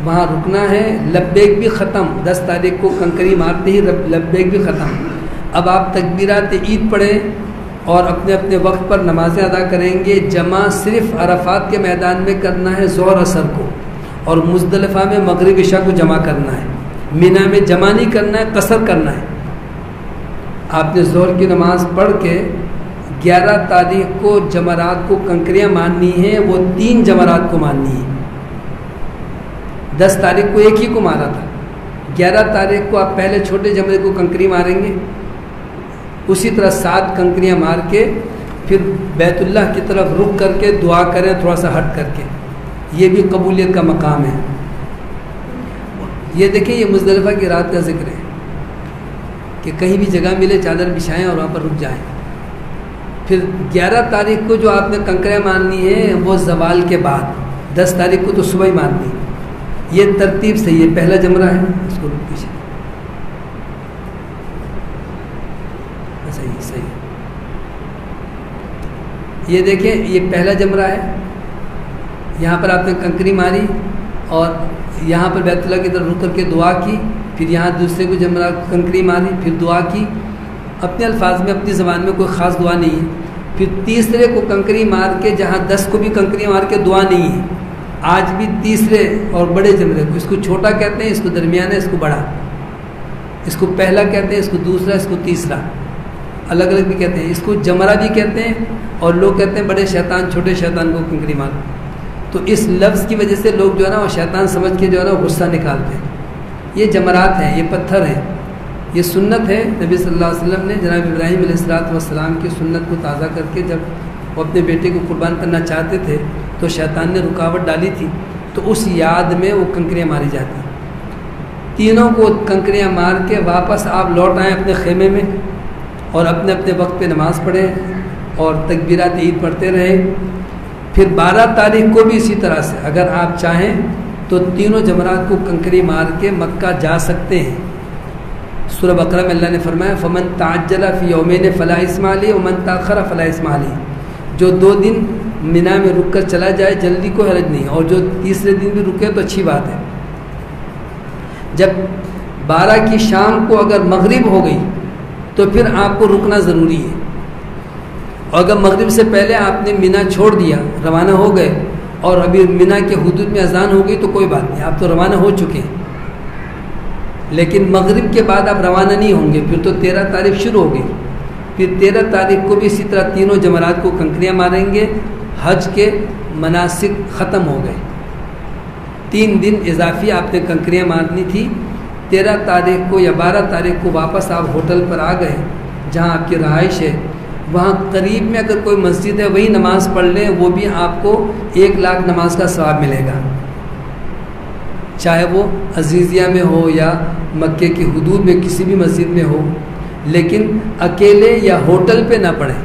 وہاں رکنا ہے۔ لبیک بھی ختم، 10 تاریخ کو کنکری مارتے ہی لبیک بھی ختم۔ اب آپ تکبیرات عید پڑھیں اور اپنے اپنے وقت پر نمازیں ادا کریں گے۔ جمع صرف عرفات کے میدان میں کرنا ہے ظہر اثر کو، اور مزدلفہ میں مغرب عشاء کو جمع کرنا ہے۔ مینا میں جمع نہیں کرنا ہے، قصر کرنا ہے۔ آپ نے ظہر کی نماز پڑھ کے 11 تاریخ کو جمرات کو کنکریاں مارنی ہیں، وہ 3 جمرات کو مارنی ہے۔ 10 تاریخ کو ایک ہی کو مارا تھا، 11 تاریخ کو آپ پہلے چھوٹے جمرے کو کنکری ماریں گے، اسی طرح 7 کنکریاں مار کے پھر بیت اللہ کی طرف رخ کر کے دعا کریں تھوڑا سا ہٹ کر کے، یہ بھی قبولیت کا مقام ہے۔ یہ دیکھیں، یہ مزدلفہ کی رات کا ذکر ہے کہ کہیں بھی جگہ ملے چادر بچھائیں اور وہاں پر رک جائیں۔ پھر 11 تاریخ کو جو آپ نے کنکریاں مارنی ہے وہ زوال کے بعد، 10 تاریخ کو تو صبح ہی مارنی ہے۔ یہ ترتیب سے، یہ پہلا جمرہ ہے، اس کو رک پیچھے، صحیح۔ یہ دیکھیں، یہ پہلا جمرہ ہے، یہاں پر آپ نے کنکری ماری اور یہاں پر بیت اللہ کی طرف رک کر کے دعا کی، پھر یہاں دوسرے کو جمرہ کنکری ماری، پھر دعا کی، اپنے الفاظ میں اپنی زبان میں کوئی خاص دعا نہیں ہے۔ پھر تیسرے کو کنکری مار کے، جہاں 10 کو بھی کنکری مار کے دعا نہیں ہے، آج بھی تیسرے اور بڑے جمرے کو، اس کو چھوٹا کہتے ہیں، اس کو درمیانہ، اس کو بڑا، اس کو پہلا کہتے ہیں، اس کو دوسرا، اس کو تیسرا، الگ الگ بھی کہتے ہیں۔ اس کو جمرہ بھی کہتے ہیں، اور لوگ کہتے ہیں بڑے شیطان چھوٹے شیطان کو کنکری مار، تو اس لفظ کی وجہ سے لوگ جو ہے نا وہ شیطان سمجھ کے جو ہے نا غصہ نکالتے ہیں۔ یہ جمرات ہیں، یہ پتھر ہیں، یہ سنت ہے۔ نبی صلی اللہ علیہ وسلم نے جناب ابراہیم علیہ السلام کی سنت کو تازہ کر کے جب وہ اپنے بیٹے کو قربان کرنا چاہتے تھے تو شیطان نے رکاوٹ ڈالی تھی، تو اس یاد میں وہ کنکریاں ماری جاتی ہیں۔ تینوں کو کنکریاں مار کے واپس آپ لوٹ آئیں اپنے خیمے میں، اور اپنے اپنے وقت پہ نماز پڑھیں اور تکبیرات عید پڑھتے رہیں۔ پھر 12 تاریخ کو بھی اسی طرح سے اگر آپ چاہیں تو تینوں جمرات کو کنکری مار کے مکہ جا سکتے ہیں۔ سورہ بقرہ میں اللہ نے فرمایا فمن تعجل فی یومین فلا اثم علیہ ومن تاخر فلا اثم علیہ، جو 2 دن مینا میں رک کر چلا جائے جلدی کوئی حرج نہیں، اور جو تیسرے دن بھی رکے تو اچھی بات ہے۔ جب 12 کی شام کو اگر مغرب ہو گئی تو پھر آپ کو رکنا ضروری ہے، اور اگر مغرب سے پہلے آپ نے مینا چھوڑ دیا، روانہ ہو گئے، اور ابھی مینا کے حدود میں اذان ہو گئی تو کوئی بات نہیں، آپ تو روانہ ہو چکے ہیں، لیکن مغرب کے بعد آپ روانہ نہیں ہوں گے، پھر تو 13 تاریخ شروع ہو گئی۔ پھر 13 تاریخ کو بھی اسی طرح تینوں جمرات کو کنکریاں ماریں گے۔ حج کے مناسک ختم ہو گئے، 3 دن اضافی آپ نے کنکریاں مارنی تھی۔ 13 تاریخ کو یا 12 تاریخ کو واپس آپ ہوٹل پر آ گئے جہاں آپ کی رہائش ہے، وہاں قریب میں اگر کوئی مسجد ہے وہی نماز پڑھ لیں، وہ بھی آپ کو 1 لاکھ نماز کا ثواب ملے گا، چاہے وہ عزیزیہ میں ہو یا مکے کی حدود میں کسی بھی مسجد میں ہو، لیکن اکیلے یا ہوٹل پہ نہ پڑھیں،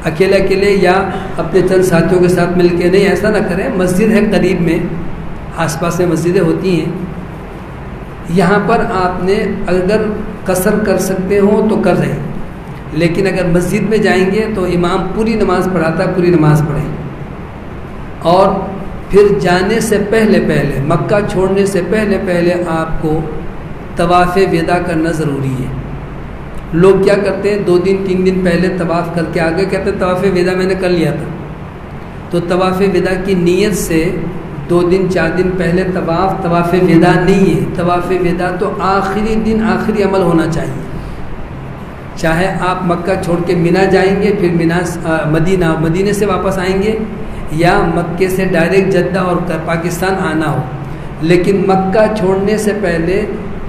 اکیلے یا اپنے چند ساتھیوں کے ساتھ مل کے نہیں، ایسا نہ کریں۔ مسجد ہے قریب میں، آس پاس میں مسجدیں ہوتی ہیں، یہاں پر آپ نے اگر قصر کر سکتے ہوں تو کر رہے ہیں، لیکن اگر مسجد میں جائیں گے تو امام پوری نماز پڑھاتا ہے، پوری نماز پڑھیں۔ اور پھر جانے سے پہلے پہلے مکہ چھوڑنے سے پہلے پہلے آپ کو طواف وداع کرنا ضروری ہے۔ لوگ کیا کرتے ہیں 2 دن 3 دن پہلے طواف کر کے آگے کہتے ہیں طواف وداع میں نے کر لیا تھا، تو طواف وداع کی نیت سے 2 دن 4 دن پہلے طواف وداع نہیں ہے۔ طواف وداع تو آخری دن آخری عمل ہونا چاہیے، چاہے آپ مکہ چھوڑ کے مینا جائیں گے، پھر مدینے سے واپس آئیں گے، یا مکے سے ڈائریکٹ جدہ اور پاکستان آنا ہو، لیکن مکہ چھوڑنے سے پہلے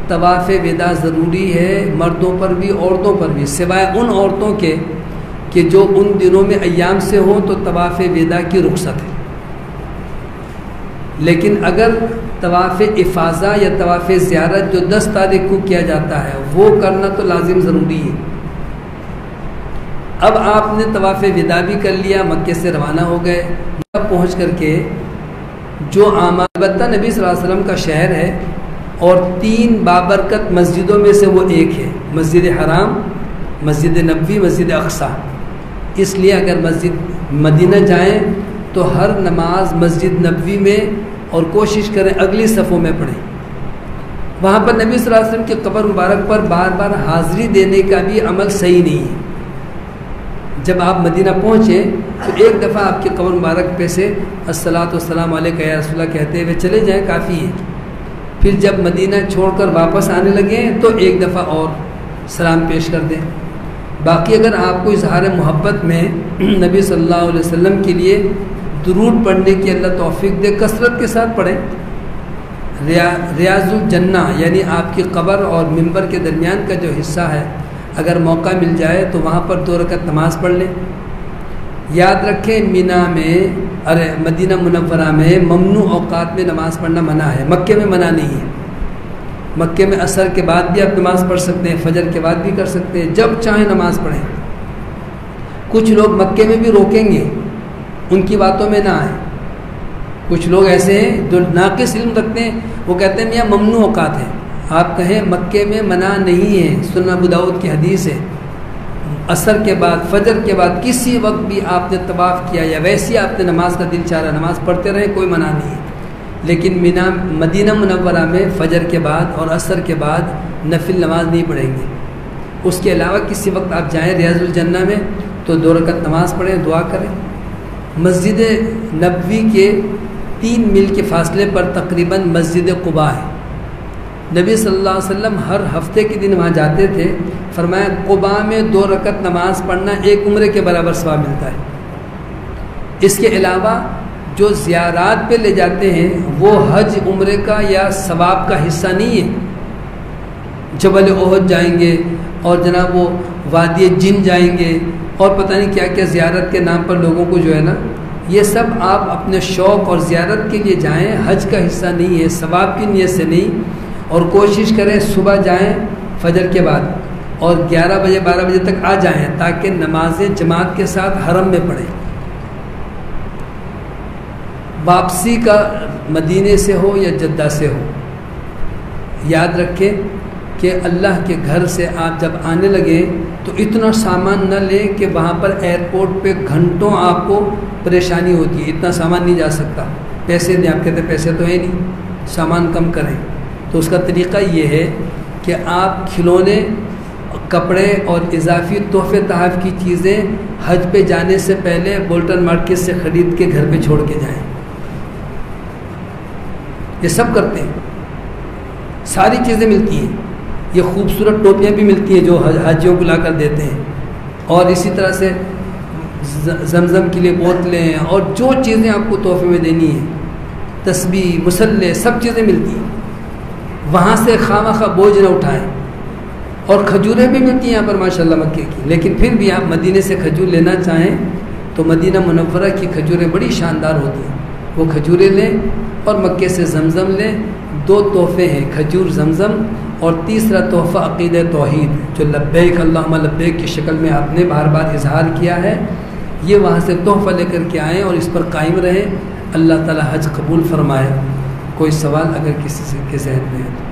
طواف وداع ضروری ہے، مردوں پر بھی عورتوں پر بھی، سوائے ان عورتوں کے کہ جو ان دنوں میں ایام سے ہوں تو طواف وداع کی رخصت ہے۔ لیکن اگر طواف افاضہ یا طواف زیارت جو 10 تاریخ کو کیا جاتا ہے وہ کرنا تو لازم ضروری ہے۔ اب آپ نے طواف وداع بھی کر لیا، مکے سے روانہ ہو گئے، مکہ پہنچ کر کے جو البتہ نبی صلی اللہ علیہ وسلم کا شہر ہے اور 3 بابرکت مسجدوں میں سے وہ ایک ہے، مسجد حرام، مسجد نبوی، مسجد اقصیٰ۔ اس لیے اگر مسجد مدینہ جائیں تو ہر نماز مسجد نبوی میں اور کوشش کریں اگلی صفوں میں پڑھیں۔ وہاں پر نبی صلی اللہ علیہ وسلم کی قبر مبارک پر بار بار حاضری دینے کا بھی عمل صحیح نہیں ہے۔ جب آپ مدینہ پہنچے تو ایک دفعہ آپ کی قبر مبارک پہ سے الصلاۃ والسلام علیک یا رسول اللہ کہتے ہوئے چلے جائیں، کافی ہے۔ پھر جب مدینہ چھوڑ کر واپس آنے لگے تو ایک دفعہ اور سلام پیش کر دیں۔ باقی اگر آپ کو اظہار محبت میں نبی صلی اللہ علیہ وسلم کے لیے درود پڑھنے کی اللہ توفیق دے، کثرت کے ساتھ پڑھیں۔ ریاض الجنہ یعنی آپ کی قبر اور منبر کے درمیان کا جو حصہ ہے، اگر موقع مل جائے تو وہاں پر 2 رکعت نماز پڑھ لیں۔ یاد رکھیں مینا میں مدینہ منورہ میں ممنوع اوقات میں نماز پڑھنا منع ہے، مکے میں منع نہیں ہے۔ مکے میں عصر کے بعد بھی آپ نماز پڑھ سکتے ہیں، فجر کے بعد بھی کر سکتے ہیں، جب چاہیں نماز پڑھیں۔ کچھ لوگ مکے میں بھی روکیں گے، ان کی باتوں میں نہ آئیں۔ کچھ لوگ ایسے ہیں جو ناقص علم رکھتے ہیں، وہ کہتے ہیں میاں ممنوع اوقات ہیں، آپ کہیں مکے میں منع نہیں ہے۔ سنن ابو داؤد کی حدیث ہے، عصر کے بعد فجر کے بعد کسی وقت بھی آپ نے طواف کیا یا ویسی آپ نے نماز کا دل چاہ رہا نماز پڑھتے رہیں، کوئی منع نہیں ہے۔ لیکن مدینہ منورہ میں فجر کے بعد اور عصر کے بعد نفل نماز نہیں پڑھیں گے۔ اس کے علاوہ کسی وقت آپ جائیں ریاض الجنہ میں تو 2 رکعت نماز پڑھیں، دعا کریں۔ مسجد نبوی کے 3 میل کے فاصلے پر تقریباً مسجد قباء ہے۔ نبی صلی اللہ علیہ وسلم ہر ہفتے کے دن وہاں جاتے تھے، فرمایا قباء میں 2 رکعت نماز پڑھنا 1 عمرے کے برابر ثواب ملتا ہے۔ اس کے علاوہ جو زیارات پہ لے جاتے ہیں وہ حج عمرے کا یا ثواب کا حصہ نہیں ہے۔ جبل احد جائیں گے اور جناب وہ وادی جن جائیں گے اور پتہ نہیں کیا کیا زیارت کے نام پر لوگوں کو جو ہے نا، یہ سب آپ اپنے شوق اور زیارت کے لیے جائیں، حج کا حصہ نہیں ہے، ثواب کی نیت سے نہیں۔ اور کوشش کریں صبح جائیں فجر کے بعد اور 11 بجے 12 بجے تک آ جائیں تاکہ نمازیں جماعت کے ساتھ حرم میں پڑھیں۔ واپسی کا مدینے سے ہو یا جدہ سے ہو، یاد رکھیں کہ اللہ کے گھر سے آپ جب آنے لگے تو اتنا سامان نہ لیں کہ وہاں پر ایئرپورٹ پہ گھنٹوں آپ کو پریشانی ہوتی ہے، اتنا سامان نہیں جا سکتا، پیسے دیں، آپ کہتے پیسے تو ہے نہیں، سامان کم کریں۔ تو اس کا طریقہ یہ ہے کہ آپ کھلونے، کپڑے اور اضافی تحفے تحائف کی چیزیں حج پہ جانے سے پہلے بولٹن مارکیٹ سے خرید کے گھر پہ چھوڑ کے جائیں۔ یہ سب کرتے ہیں، ساری چیزیں ملتی ہیں، یہ خوبصورت ٹوپیاں بھی ملتی ہیں جو حاجیوں کو لا کر دیتے ہیں، اور اسی طرح سے زمزم کے لیے بوتلیں اور جو چیزیں آپ کو تحفے میں دینی ہیں، تسبیح، مصلے، سب چیزیں ملتی ہیں۔ وہاں سے خواہ بوجھ نہ اٹھائیں۔ اور کھجوریں بھی ملتی ہیں یہاں پر ماشاءاللہ مکے کی، لیکن پھر بھی آپ مدینے سے کھجور لینا چاہیں تو مدینہ منورہ کی کھجوریں بڑی شاندار ہوتی ہیں، وہ کھجوریں لیں اور مکے سے زمزم لیں۔ 2 تحفے ہیں، کھجور زمزم، اور تیسرا تحفہ عقیدہ توحید جو لبیک اللہم لبیک کی شکل میں آپ نے بار بار اظہار کیا ہے، یہ وہاں سے تحفہ لے کر کے آئیں اور اس پر قائم رہیں۔ اللہ تعالی حج قبول فرمائے۔ کوئی سوال اگر کسی سے کے ذہن میں ہے تو؟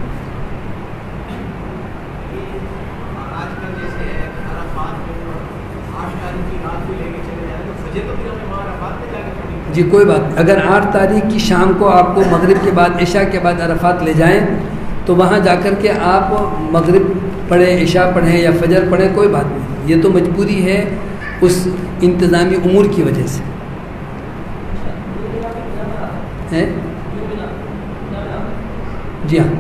جی کوئی بات نہیں. اگر 8 تاریخ کی شام کو آپ کو مغرب کے بعد عشاء کے بعد عرفات لے جائیں تو وہاں جا کر کے آپ مغرب پڑھیں، عشاء پڑھیں یا فجر پڑھیں، کوئی بات نہیں. یہ تو مجبوری ہے اس انتظامی امور کی وجہ سے ہے. جی ہاں،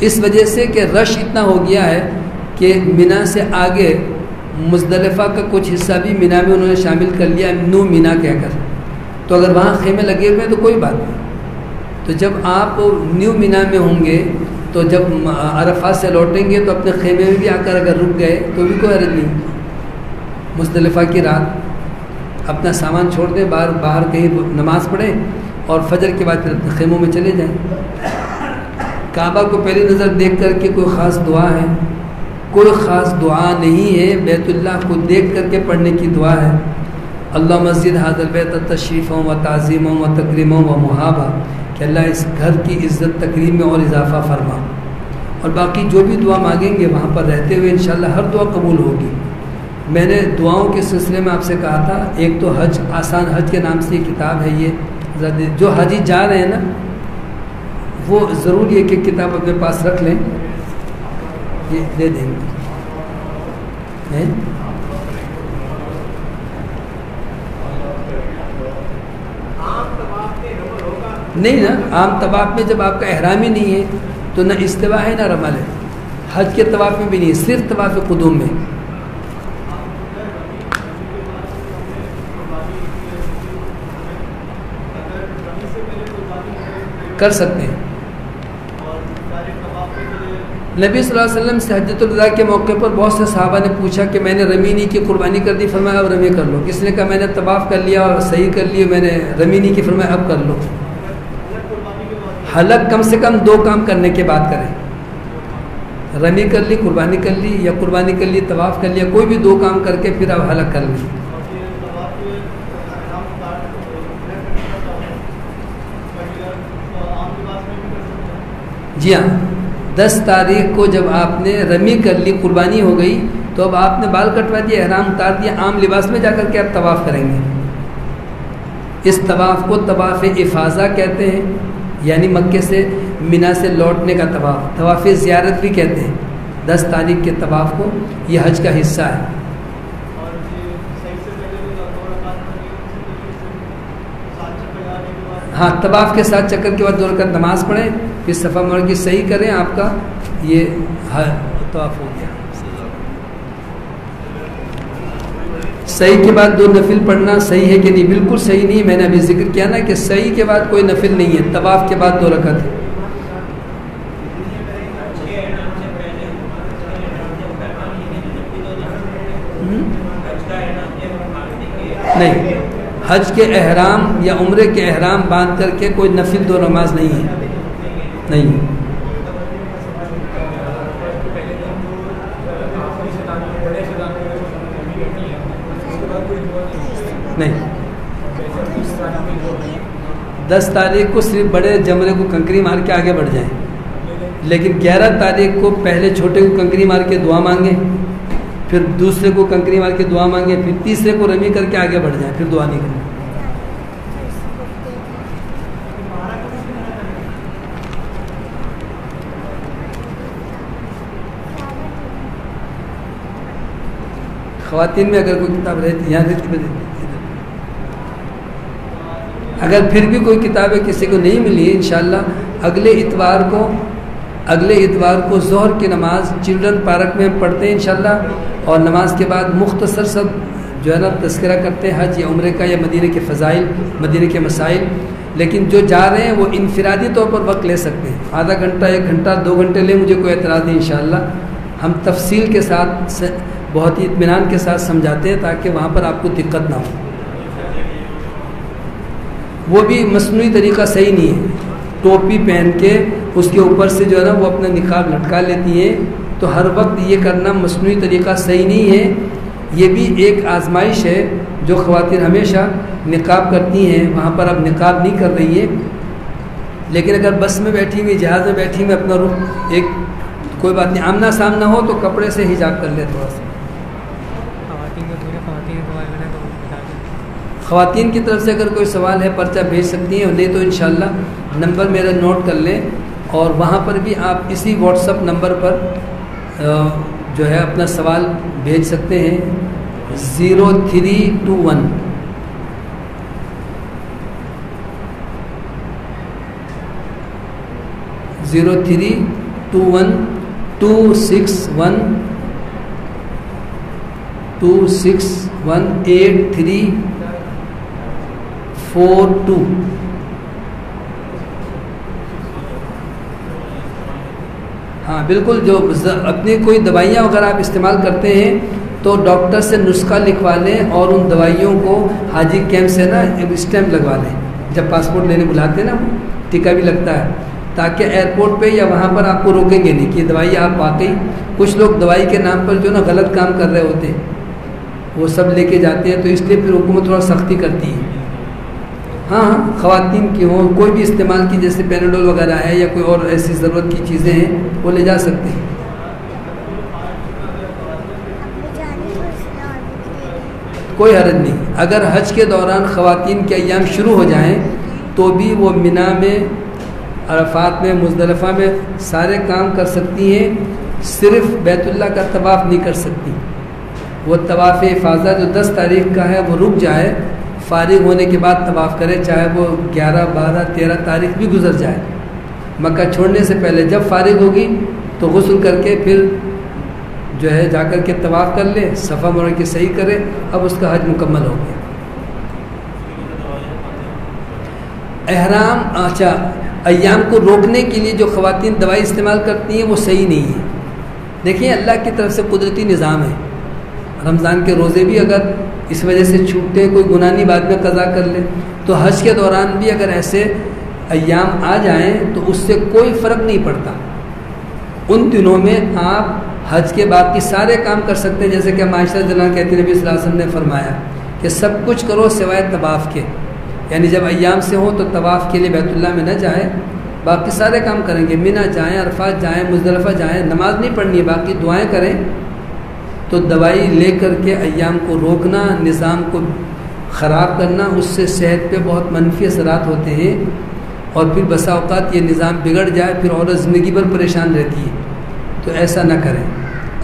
اس وجہ سے کہ رش اتنا ہو گیا ہے کہ مینا سے آگے مزدلفہ کا کچھ حصہ بھی مینا میں انہوں نے شامل کر لیا، نو مینا کہہ کر. تو اگر وہاں خیمے لگے ہوئے ہیں تو کوئی بات نہیں. تو جب آپ نیو مینا میں ہوں گے تو جب عرفات سے لوٹیں گے تو اپنے خیمے میں بھی آ کر اگر رک گئے تو بھی کوئی حرج نہیں. مزدلفہ کی رات اپنا سامان چھوڑ دیں، باہر کہیں نماز پڑھیں اور فجر کے بعد پھر اپنے خیموں میں چلے جائیں. کعبہ کو پہلی نظر دیکھ کر کے کوئی خاص دعا ہے؟ کوئی خاص دعا نہیں ہے. بیت اللہ کو دیکھ کر کے پڑھنے کی دعا ہے. اللہ مسجد حاضر بیت تشریفوں و تعظیموں و تکریموں و محابہ، کہ اللہ اس گھر کی عزت تکریم میں اور اضافہ فرما. اور باقی جو بھی دعا مانگیں گے وہاں پر رہتے ہوئے انشاءاللہ ہر دعا قبول ہوگی. میں نے دعاؤں کے سلسلے میں آپ سے کہا تھا، ایک تو حج آسان حج کے نام سے یہ کتاب ہے. یہ جو حاجی جا رہے ہیں نا وہ ضرور یہ کہ کتاب اپنے پاس رکھ لیں، یہ دے دیں گے. نہیں نا، عام طواف میں جب آپ کا احرام ہی نہیں ہے تو نہ استوا ہے نہ رمل ہے. حج کے طواف میں بھی نہیں، صرف طواف قدوم میں. کر سکتے ہیں. نبی صلی اللہ علیہ وسلم سے حجۃ الوداع کے موقع پر بہت سے صحابہ نے پوچھا کہ میں نے رمی نہیں کی، قربانی کر دی. فرمایا اب رمی کر لو. کس نے کہا میں نے طواف کر لیا اور صحیح کر لی، میں نے رمی نہیں کی. فرمایا اب کر لو. حلق کم سے کم 2 کام کرنے کے بعد کریں. رمی کر لی، قربانی کر لی، یا قربانی کر لی طواف کر لیا، کوئی بھی 2 کام کر کے پھر اب حلق کر لی. جی ہاں، 10 تاریخ کو جب آپ نے رمی کر لی، قربانی ہو گئی، تو اب آپ نے بال کٹوا دیا، احرام اتار دیا، عام لباس میں جا کر کے آپ طواف کریں گے. اس طواف کو طواف افاضہ کہتے ہیں، یعنی مکے سے مینا سے لوٹنے کا طواف. طواف زیارت بھی کہتے ہیں 10 تاریخ کے طواف کو. یہ حج کا حصہ ہے. ہاں، طواف کے 7 چکر کے بعد 2 رکعت نماز پڑھیں، پھر صفا مروہ کی صحیح کریں. آپ کا یہ طواف ہو گیا. صحیح کے بعد 2 نفل پڑھنا صحیح ہے کہ نہیں؟ بالکل صحیح نہیں. میں نے ابھی ذکر کیا نا کہ صحیح کے بعد کوئی نفل نہیں ہے، طواف کے بعد 2 رکعت ہے. نہیں، حج کے احرام یا عمرے کے احرام باندھ کر کے کوئی نفل 2 نماز نہیں ہے. نہیں نہیں. 10 تاریخ کو صرف بڑے جمرے کو کنکری مار کے آگے بڑھ جائیں، لیکن 11 تاریخ کو پہلے چھوٹے کو کنکری مار کے دعا مانگیں، پھر دوسرے کو کنکری مار کے دعا مانگیں، پھر تیسرے کو رمی کر کے آگے بڑھ جائیں، پھر دعا نہیں کریں. خواتین میں اگر کوئی کتاب رہتی یہاں رہتی، اگر پھر بھی کوئی کتابیں کسی کو نہیں ملی، انشاءاللہ اگلے اتوار کو ظہر کی نماز چلڈرن پارک میں ہم پڑھتے ہیں انشاءاللہ. اور نماز کے بعد مختصر سب جو ہے نا تذکرہ کرتے ہیں حج یا عمرے کا یا مدینے کے فضائل، مدینے کے مسائل. لیکن جو جا رہے ہیں وہ انفرادی طور پر وقت لے سکتے ہیں، آدھا گھنٹہ 1 گھنٹہ 2 گھنٹے لیں، مجھے کوئی اعتراض نہیں. انشاءاللہ ہم تفصیل کے ساتھ بہت ہی اطمینان کے ساتھ سمجھاتے ہیں تاکہ وہاں پر آپ کو دقت نہ ہو. وہ بھی مصنوعی طریقہ صحیح نہیں ہے. ٹوپی پہن کے اس کے اوپر سے جو ہے نا وہ اپنا نقاب لٹکا لیتی ہیں، تو ہر وقت یہ کرنا مصنوعی طریقہ صحیح نہیں ہے. یہ بھی ایک آزمائش ہے. جو خواتین ہمیشہ نقاب کرتی ہیں وہاں پر اب نقاب نہیں کر رہی ہیں. لیکن اگر بس میں بیٹھی ہوئی، جہاز میں بیٹھی ہوئی، اپنا رخ ایک کوئی بات نہیں، آمنا سامنا ہو تو کپڑے سے حجاب کر لے تھوڑا سا. خواتین کی طرف سے اگر کوئی سوال ہے پرچہ بھیج سکتی ہیں، نہیں تو انشاءاللہ نمبر میرا نوٹ کر لیں، اور وہاں پر بھی آپ اسی واٹس ایپ نمبر پر جو ہے اپنا سوال بھیج سکتے ہیں 0321 2618342۔ ہاں بالکل، جو اپنی کوئی دوائیاں اگر آپ استعمال کرتے ہیں تو ڈاکٹر سے نسخہ لکھوا لیں، اور ان دوائیوں کو حاجی کیمپ سے نا اسٹیمپ لگوا لیں، جب پاسپورٹ لینے بلاتے ہیں نا ٹکا بھی لگتا ہے، تاکہ ایئرپورٹ پہ یا وہاں پر آپ کو روکیں گے نہیں کہ دوائی آپ واقعی، کچھ لوگ دوائی کے نام پر جو نا غلط کام کر رہے ہوتے ہیں وہ سب لے کے جاتے ہیں، تو اس لیے پھر حکومت تھوڑا سختی کرتی ہے۔ ہاں خواتین کی ہوں کوئی بھی استعمال کی، جیسے پیناڈول وغیرہ ہے یا کوئی اور ایسی ضرورت کی چیزیں ہیں وہ لے جا سکتے ہیں۔ کوئی حرج نہیں، اگر حج کے دوران خواتین کے ایام شروع ہو جائیں تو بھی وہ منا میں، عرفات میں، مزدلفہ میں سارے کام کر سکتی ہیں، صرف بیت اللہ کا طواف نہیں کر سکتی۔ وہ طواف افاضہ جو 10 تاریخ کا ہے وہ رک جائے، فارغ ہونے کے بعد طواف کرے، چاہے وہ 11، 12، 13 تاریخ بھی گزر جائے۔ مکہ چھوڑنے سے پہلے جب فارغ ہوگی تو غسل کر کے پھر جو ہے جا کر کے طواف کر لے، صفا مروہ کی صحیح کرے، اب اس کا حج مکمل ہو گیا۔ احرام، اچھا، ایام کو روکنے کے لیے جو خواتین دوائی استعمال کرتی ہیں وہ صحیح نہیں ہے۔ دیکھیں اللہ کی طرف سے قدرتی نظام ہے، رمضان کے روزے بھی اگر اس وجہ سے چھوٹتے ہیں، کوئی گناہ نہیں، بعد میں قضا کر لے، تو حج کے دوران بھی اگر ایسے ایام آ جائیں تو اس سے کوئی فرق نہیں پڑتا۔ ان دنوں میں آپ حج کے باقی سارے کام کر سکتے ہیں، جیسے کہ عائشہ جنان کہتی نبی صلی اللہ علیہ وسلم نے فرمایا کہ سب کچھ کرو سوائے طواف کے، یعنی جب ایام سے ہوں تو طواف کے لیے بیت اللہ میں نہ جائیں، باقی سارے کام کریں گے، منا جائیں، عرفات جائیں، مزدلفہ جائیں، نماز نہیں پڑھنی ہے، باقی دعائیں کریں۔ تو دوائی لے کر کے ایام کو روکنا، نظام کو خراب کرنا، اس سے صحت پہ بہت منفی اثرات ہوتے ہیں، اور پھر بسا اوقات یہ نظام بگڑ جائے، پھر عورت زندگی بھر پریشان رہتی ہے۔ تو ایسا نہ کریں،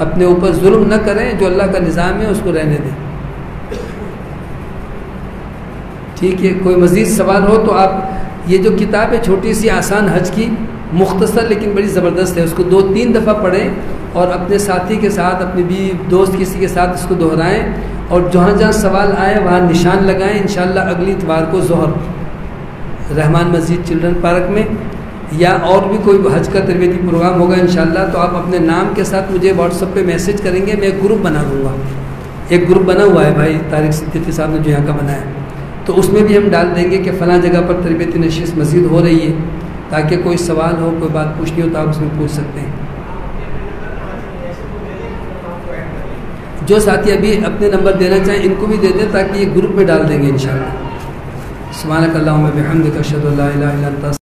اپنے اوپر ظلم نہ کریں، جو اللہ کا نظام ہے اس کو رہنے دیں۔ ٹھیک ہے، کوئی مزید سوال ہو تو آپ، یہ جو کتاب ہے چھوٹی سی آسان حج کی، مختصر لیکن بڑی زبردست ہے، اس کو 2-3 دفعہ پڑھیں، اور اپنے ساتھی کے ساتھ، اپنے بھی دوست کسی کے ساتھ اس کو دہرائیں، اور جہاں جہاں سوال آئے وہاں نشان لگائیں۔ انشاءاللہ اگلی اتوار کو ظہر رحمان مسجد چلڈرن پارک میں، یا اور بھی کوئی حج کا تربیتی پروگرام ہوگا انشاءاللہ، تو آپ اپنے نام کے ساتھ مجھے واٹس ایپ پہ میسج کریں گے، میں ایک گروپ بنا دوں گا۔ ایک گروپ بنا ہوا ہے بھائی طارق صدیقی صاحب نے جو یہاں کا بنایا، تو اس میں بھی ہم ڈال دیں گے کہ فلاں جگہ پر تربیتی نشست مزید ہو رہی ہے، تاکہ کوئی سوال ہو، کوئی بات پوچھنی ہو تو آپ اس میں پوچھ سکتے ہیں۔ جو ساتھی ابھی اپنے نمبر دینا چاہیں ان کو بھی دے دیں، تاکہ یہ گروپ میں ڈال دیں گے انشاءاللہ۔ سبحانک اللہم و بحمدک، اشہد ان لا الہ الا انت۔